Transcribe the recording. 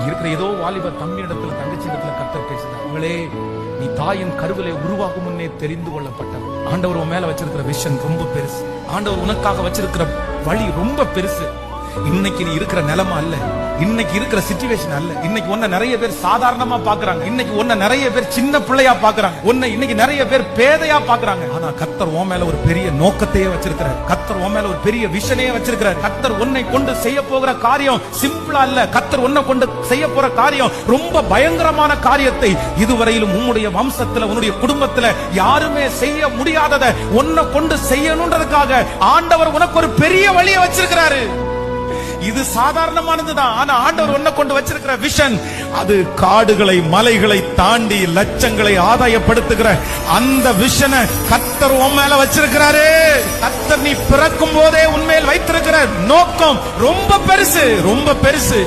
இருக்கிற ஏதோ வாலிபர் தம்பி இடத்துல தங்கச்சி இடத்துல கர்த்தர் பேசுறார். அவளே, நீ தாயின் கருவிலே உருவாகும் முன்னே தெரிந்து கொள்ளப்பட்டவள். ஆண்டவர் உன் மேல வச்சிருக்கிற விஷன் ரொம்ப பெருசு. ஆண்டவர் உனக்காக வச்சிருக்கிற வழி ரொம்ப பெருசு. இன்னைக்கு நீ இருக்கிற நிலைமை அல்ல, இன்னைக்கு இருக்கிற சிச்சுவேஷன் அல்ல. இன்னைக்கு உன்னை நிறைய பேர் சாதாரணமா பாக்குறாங்க. இன்னைக்கு உன்னை நிறைய பேர் சின்ன பிள்ளையா பாக்குறாங்க. உன்னை இன்னைக்கு நிறைய பேர் பேதையா பாக்குறாங்க. ஆனா கர்த்தர் உன் மேல ஒரு பெரிய நோக்கத்தையே வச்சிருக்கிறார். கர்த்தர் உன் மேல ஒரு பெரிய விஷனையே வச்சிருக்கிறார். கர்த்தர் உன்னை கொண்டு செய்ய போகிற காரியம் சிம்பிளா இல்ல. கர்த்தர் உன்னை கொண்டு செய்ய போற காரியம் ரொம்ப பயங்கரமான காரியத்தை இதுவரையிலும் உன்னுடைய வம்சத்துல உன்னுடைய குடும்பத்துல யாருமே செய்ய முடியாததை உன்னை கொண்டு செய்யணும்ன்றதுக்காக ஆண்டவர் உனக்கு ஒரு பெரிய வழியை வச்சிருக்கிறாரு. இது சாதாரணமானதுதான். ஆனா ஆண்டவர் உன்னை கொண்டு வச்சிருக்கிற விஷன் அது காடுகளை மலைகளை தாண்டி லட்சங்களை ஆதாயப்படுத்துகிற அந்த விஷனை கர்த்தர் உன் மேல வச்சிருக்கிறாரு. கர்த்தர் நீ பிறக்கும் போதே உன்மேல் வைத்திருக்கிற நோக்கம் ரொம்ப பெருசு, ரொம்ப பெருசு.